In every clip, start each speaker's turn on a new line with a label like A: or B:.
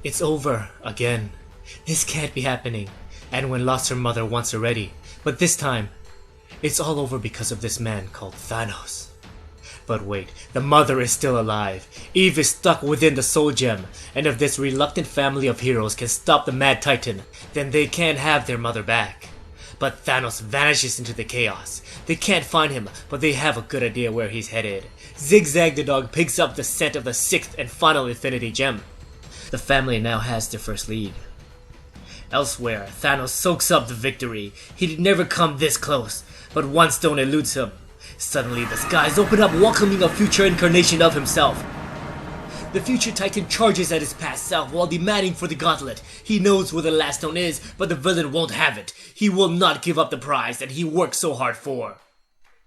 A: It's over again. This can't be happening. Anwen lost her mother once already, but this time, it's all over because of this man called Thanos. But wait, the mother is still alive. Eve is stuck within the Soul Gem, and if this reluctant family of heroes can stop the Mad Titan, then they can have their mother back. But Thanos vanishes into the chaos. They can't find him, but they have a good idea where he's headed. Zigzag the dog picks up the scent of the 6th and final Infinity Gem. The family now has their first lead. Elsewhere, Thanos soaks up the victory. He'd never come this close, but one stone eludes him. Suddenly, the skies open up, welcoming a future incarnation of himself. The future Titan charges at his past self while demanding for the Gauntlet. He knows where the last stone is, but the villain won't have it. He will not give up the prize that he worked so hard for.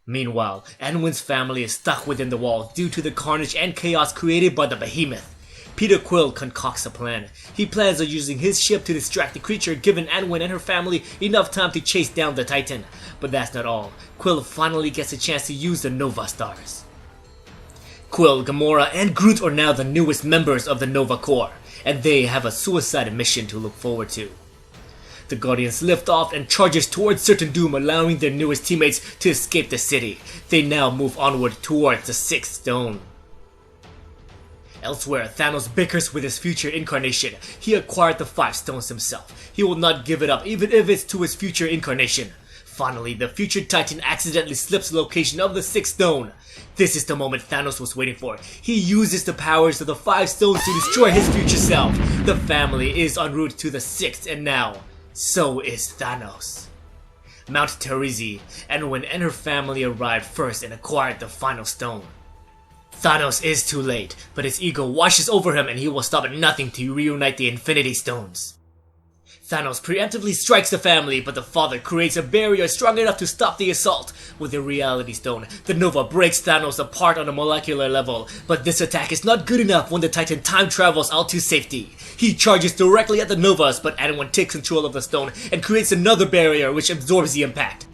A: Meanwhile, Anwen's family is stuck within the walls due to the carnage and chaos created by the Behemoth. Peter Quill concocts a plan. He plans on using his ship to distract the creature, giving Anwen and her family enough time to chase down the Titan. But that's not all. Quill finally gets a chance to use the Nova Stars. Quill, Gamora, and Groot are now the newest members of the Nova Corps, and they have a suicide mission to look forward to. The Guardians lift off and charges towards certain doom, allowing their newest teammates to escape the city. They now move onward towards the 6th stone. Elsewhere, Thanos bickers with his future incarnation. He acquired the 5 stones himself. He will not give it up even if it's to his future incarnation. Finally, the future Titan accidentally slips the location of the 6th stone. This is the moment Thanos was waiting for. He uses the powers of the 5 stones to destroy his future self. The family is en route to the 6th, and now, so is Thanos. Mount Terezi, Anwen and her family arrived first and acquired the final stone. Thanos is too late, but his ego washes over him and he will stop at nothing to reunite the Infinity Stones. Thanos preemptively strikes the family, but the father creates a barrier strong enough to stop the assault. With the Reality Stone, the Nova breaks Thanos apart on a molecular level, but this attack is not good enough when the Titan time travels out to safety. He charges directly at the Novas, but Anwen takes control of the stone and creates another barrier which absorbs the impact.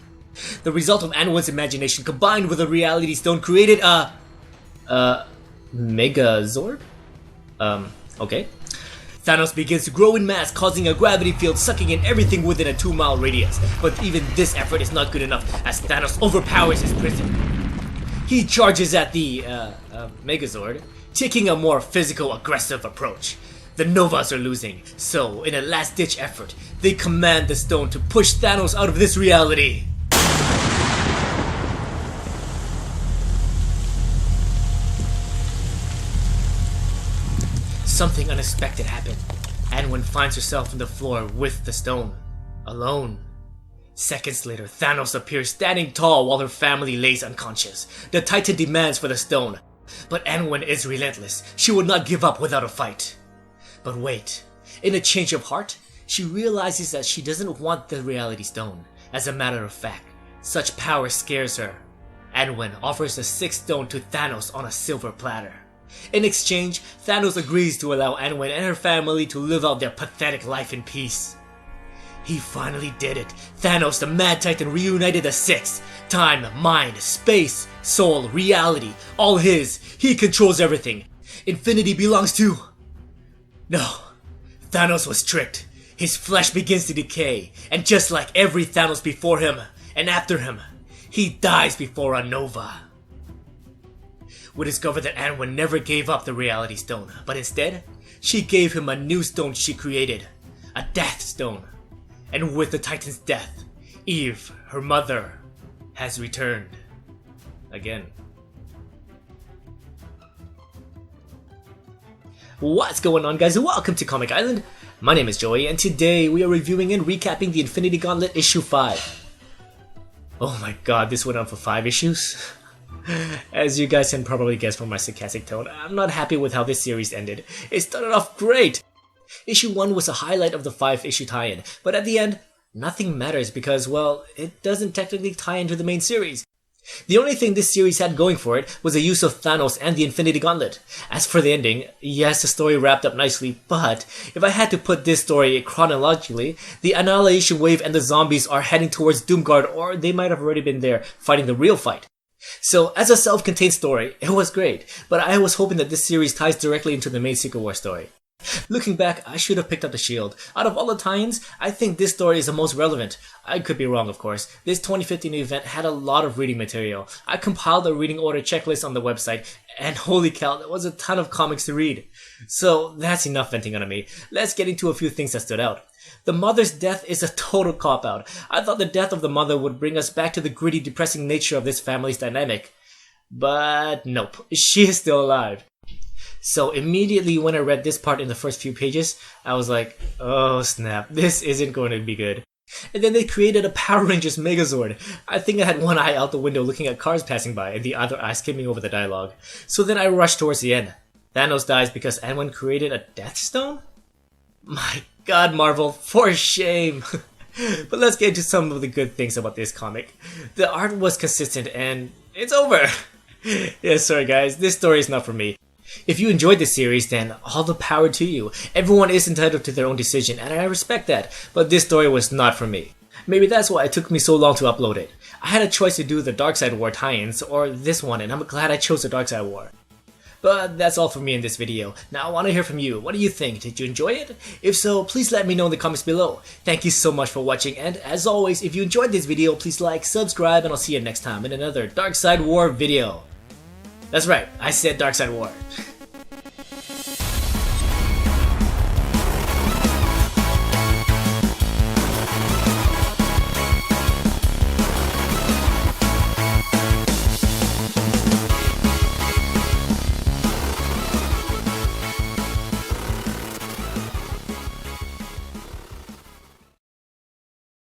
A: The result of Anwen's imagination combined with the Reality Stone created a Megazord? Okay. Thanos begins to grow in mass, causing a gravity field sucking in everything within a 2-mile radius. But even this effort is not good enough, as Thanos overpowers his prison. He charges at the, Megazord, taking a more physical, aggressive approach. The Novas are losing, so in a last-ditch effort, they command the stone to push Thanos out of this reality. Something unexpected happened. Anwen finds herself on the floor with the stone. Alone. Seconds later, Thanos appears standing tall while her family lays unconscious. The Titan demands for the stone. But Anwen is relentless. She will not give up without a fight. But wait. In a change of heart, she realizes that she doesn't want the Reality Stone. As a matter of fact, such power scares her. Anwen offers the 6th stone to Thanos on a silver platter. In exchange, Thanos agrees to allow Anwen and her family to live out their pathetic life in peace. He finally did it. Thanos, the Mad Titan, reunited the 6th. Time, mind, space, soul, reality, all his. He controls everything. Infinity belongs to... No. Thanos was tricked. His flesh begins to decay, and just like every Thanos before him and after him, he dies before a Nova. We discover that Anwen never gave up the Reality Stone, but instead, she gave him a new stone she created, a Death Stone. And with the Titan's death, Eve, her mother, has returned. Again. What's going on, guys? Welcome to Comic Island. My name is Joey, and today we are reviewing and recapping the Infinity Gauntlet issue 5. Oh my god, this went on for 5 issues? As you guys can probably guess from my sarcastic tone, I'm not happy with how this series ended. It started off great! Issue 1 was a highlight of the 5-issue tie-in, but at the end, nothing matters because, well, it doesn't technically tie into the main series. The only thing this series had going for it was the use of Thanos and the Infinity Gauntlet. As for the ending, yes, the story wrapped up nicely, but if I had to put this story chronologically, the Annihilation Wave and the zombies are heading towards Doomguard, or they might have already been there, fighting the real fight. So, as a self-contained story, it was great, but I was hoping that this series ties directly into the main Secret War story. Looking back, I should have picked up the shield. Out of all the tie-ins, I think this story is the most relevant. I could be wrong, of course. This 2015 event had a lot of reading material. I compiled a reading order checklist on the website, and holy cow, there was a ton of comics to read. So that's enough venting on me. Let's get into a few things that stood out. The mother's death is a total cop-out. I thought the death of the mother would bring us back to the gritty, depressing nature of this family's dynamic. But nope, she is still alive. So immediately when I read this part in the first few pages, I was like, oh snap, this isn't going to be good. And then they created a Power Rangers Megazord. I think I had one eye out the window looking at cars passing by and the other eye skimming over the dialogue. So then I rushed towards the end. Thanos dies because Anwen created a Death Stone? My god, Marvel, for shame! But let's get into some of the good things about this comic. The art was consistent and it's over! Yeah, sorry guys, this story is not for me. If you enjoyed this series, then all the power to you. Everyone is entitled to their own decision, and I respect that, but this story was not for me. Maybe that's why it took me so long to upload it. I had a choice to do the Darkseid War tie-ins, or this one, and I'm glad I chose the Darkseid War. But that's all for me in this video. Now I want to hear from you. What do you think? Did you enjoy it? If so, please let me know in the comments below. Thank you so much for watching, and as always, if you enjoyed this video, please like, subscribe, and I'll see you next time in another Darkseid War video. That's right, I said Darkseid War.